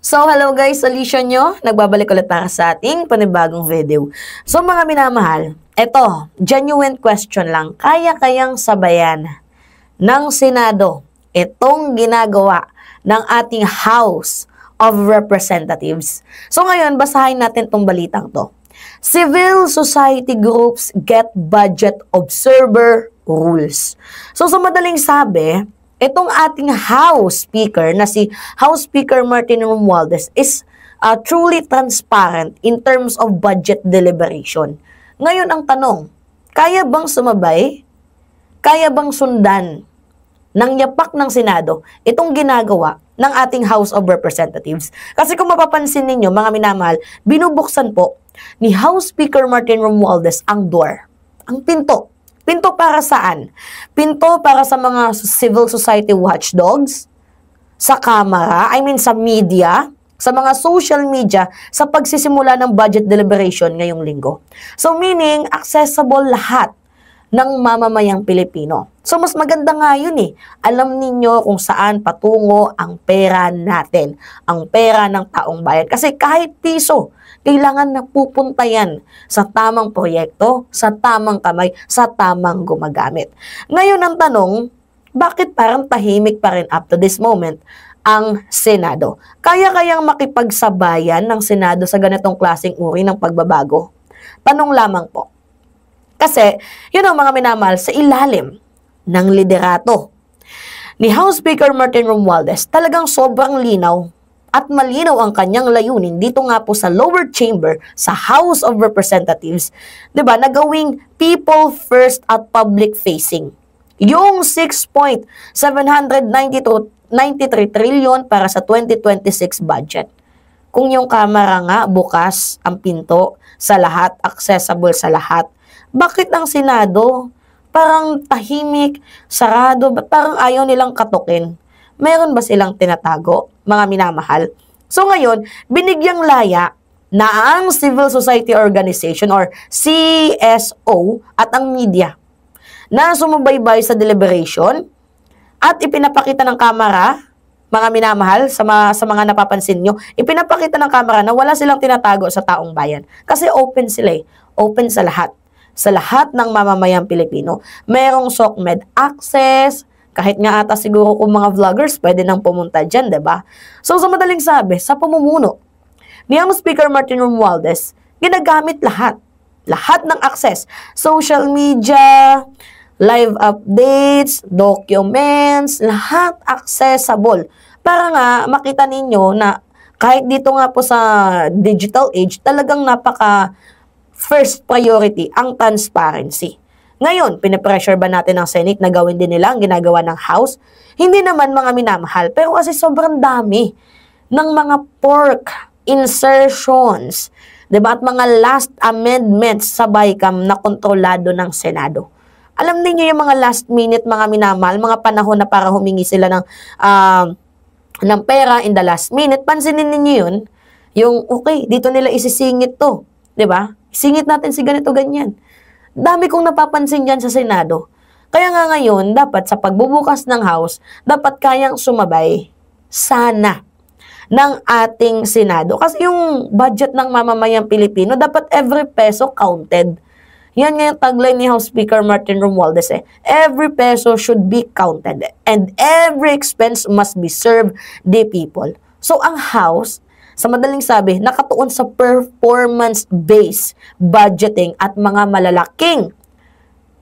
So, hello guys, Alicia nyo. Nagbabalik ulit para sa ating panibagong video. So, mga minamahal, eto, genuine question lang. Kaya-kayang sabayan ng Senado itong ginagawa ng ating House of Representatives. So, ngayon, basahin natin itong balitang to. Civil society groups get budget observer rules. So, sa madaling sabi, itong ating House Speaker na si House Speaker Martin Romualdez is truly transparent in terms of budget deliberation. Ngayon ang tanong, kaya bang sumabay? Kaya bang sundan ng yapak ng Senado itong ginagawa ng ating House of Representatives? Kasi kung mapapansin ninyo, mga minamahal, binubuksan po ni House Speaker Martin Romualdez ang door, ang pinto. Pinto para saan? Pinto para sa mga civil society watchdogs, sa kamera, sa media, sa mga social media, sa pagsisimula ng budget deliberation ngayong linggo. So meaning, accessible lahat ng mamamayang Pilipino. So mas maganda nga yun eh. Alam ninyo kung saan patungo ang pera natin, ang pera ng taong bayan. Kasi kahit piso, kailangan na pupunta yan sa tamang proyekto, sa tamang kamay, sa tamang gumagamit. Ngayon ang tanong, bakit parang tahimik pa rin up to this moment ang Senado? Kaya-kayang makipagsabayan ng Senado sa ganitong klaseng uri ng pagbabago? Tanong lamang po. Kasi, yun ang mga minamahal sa ilalim ng liderato ni House Speaker Martin Romualdez, talagang sobrang linaw at malinaw ang kanyang layunin dito nga po sa lower chamber sa House of Representatives, 'di ba? Na gawing people first at public facing. Yung 6.793 trillion para sa 2026 budget. Kung yung kamera nga bukas ang pinto sa lahat, accessible sa lahat, bakit ang Senado parang tahimik, sarado, parang ayaw nilang katukin? Meron ba silang tinatago, mga minamahal? So ngayon, binigyang laya na ang civil society organization or CSO at ang media na sumubaybay sa deliberation at ipinapakita ng kamera, mga minamahal, sa mga napapansin nyo, ipinapakita ng kamera na wala silang tinatago sa taong bayan. Kasi open sila eh. Open sa lahat. Sa lahat ng mamamayang Pilipino. Merong SOCMED access. Kahit nga ata siguro kung mga vloggers, pwede nang pumunta dyan, diba? So, sa madaling sabi, sa pamumuno ni House Speaker Martin Romualdez, ginagamit lahat. Lahat ng access. Social media, live updates, documents, lahat accessible. Para nga makita ninyo na kahit dito nga po sa digital age, talagang napaka first priority ang transparency. Ngayon, pinipressure ba natin ng Senate na gawin din nila ang ginagawa ng House? Hindi naman, mga minamahal, pero kasi sobrang dami ng mga pork insertions, diba? At mga last amendments sa BICAM na kontrolado ng Senado. Alam niyo yung mga last minute, mga minamahal, mga panahon na para humingi sila ng pera in the last minute. Pansinin ninyo yun, yung okay, dito nila isisingit to, diba? Singit natin si ganito, ganyan. Dami kong napapansin dyan sa Senado. Kaya nga ngayon, dapat sa pagbubukas ng House, dapat kayang sumabay sana ng ating Senado. Kasi yung budget ng mamamayang Pilipino, dapat every peso counted. Yan nga yung tagline ni House Speaker Martin Romualdez eh. Every peso should be counted and every expense must be served the people. So ang House, sa madaling sabi, nakatuon sa performance-based budgeting at mga malalaking,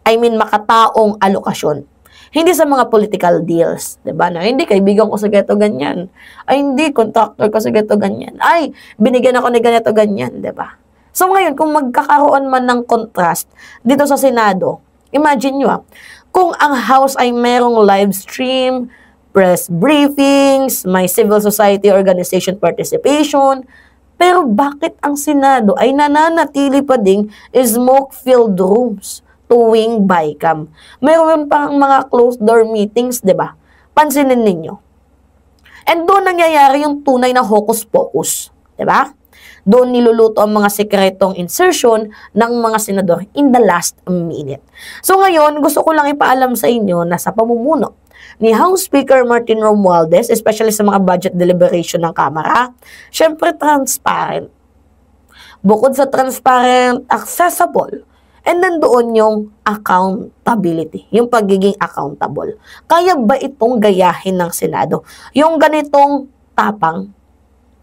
makataong alokasyon. Hindi sa mga political deals, diba? Na hindi, kaibigan ko sa ganito ganyan. Ay, hindi, contractor ko sa ganito ganyan. Ay, binigyan ako ni ganito ganyan, diba? So ngayon, kung magkakaroon man ng contrast dito sa Senado, imagine nyo kung ang House ay merong live stream, press briefings, may civil society organization participation, pero bakit ang Senado ay nananatili pa ding smoke-filled rooms tuwing BICAM? Mayroon pang mga closed-door meetings, di ba? Pansinin ninyo. And doon nangyayari yung tunay na hocus-pocus, di ba? Doon niluluto ang mga sekretong insertion ng mga senador in the last minute. So ngayon, gusto ko lang ipaalam sa inyo na sa pamumuno ni House Speaker Martin Romualdez, especially sa mga budget deliberation ng Kamara, syempre transparent. Bukod sa transparent, accessible, and nandoon yung accountability, yung pagiging accountable. Kaya ba itong gayahin ng Senado? Yung ganitong tapang,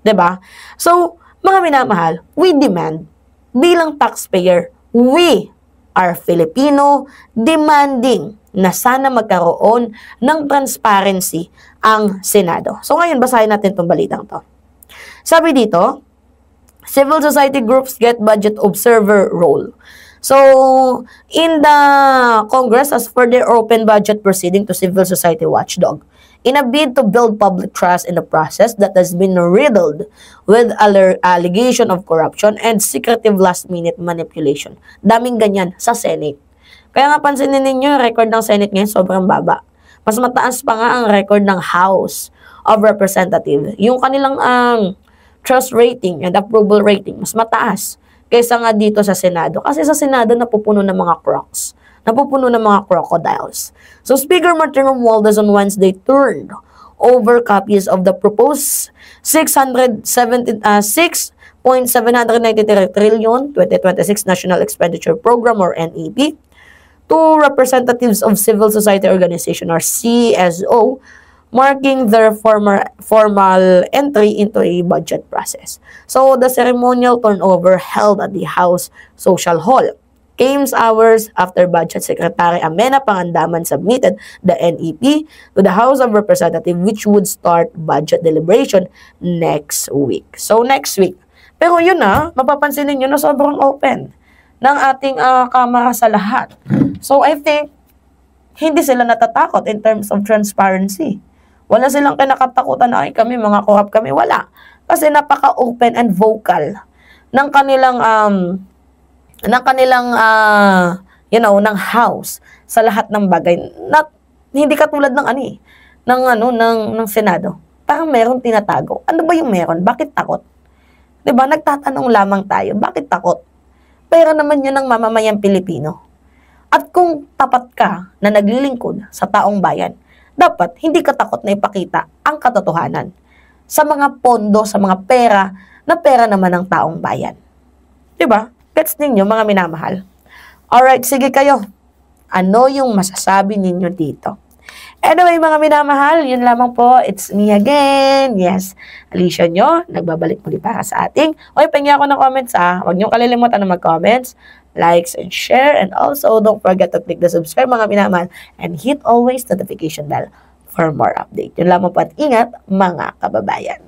'di ba? So, mga minamahal, we demand bilang taxpayer, we are Filipino demanding na sana magkaroon ng transparency ang Senado. So ngayon, basahin natin itong balitang to. Sabi dito, civil society groups get budget observer role. So, in the Congress, as for their open budget proceeding to civil society watchdog, in a bid to build public trust in the process that has been riddled with allegation of corruption and secretive last-minute manipulation. Daming ganyan sa Senate. Kaya nga pansinin ninyo, yung record ng Senate ngayon sobrang baba. Mas mataas pa nga ang record ng House of Representatives. Yung kanilang trust rating and approval rating, mas mataas kaysa nga dito sa Senado. Kasi sa Senado, napupuno ng mga crocs. Napupuno ng mga crocodiles. So, Speaker Martin Romualdez on Wednesday turned over copies of the proposed 6.793 trillion 2026 National Expenditure Program or NEP to representatives of civil society organization or CSO, marking their formal entry into a budget process. So, the ceremonial turnover held at the House Social Hall came hours after Budget Secretary Amena Pangandaman submitted the NEP to the House of Representatives, which would start budget deliberation next week. So, next week. Pero yun mapapansin niyo na sobrang open ng ating Kamara sa lahat. So, I think, hindi sila natatakot in terms of transparency. Wala silang kinakatakutan na kami, mga corrupt kami. Wala. Kasi napaka-open and vocal ng kanilang ng House sa lahat ng bagay. Hindi katulad ng Senado. Parang meron tinatago. Ano ba yung meron? Bakit takot? 'Di ba? Nagtatanong lamang tayo, bakit takot? Pera naman 'yan ng mamamayang Pilipino. At kung tapat ka na naglilingkod sa taong bayan, dapat hindi ka takot na ipakita ang katotohanan sa mga pondo, sa mga pera na pera naman ng taong bayan. 'Di ba? Gets ninyo, mga minamahal. Alright, sige kayo. Ano yung masasabi ninyo dito? Anyway, mga minamahal, yun lamang po. It's me again. Yes, Alicia nyo, nagbabalik muli para sa ating. Pengi ako ng comments Huwag nyo kalilimutan na mag-comments, likes, and share. And also, don't forget to click the subscribe, mga minamahal. And hit always notification bell for more update. Yun lamang po at ingat, mga kababayan.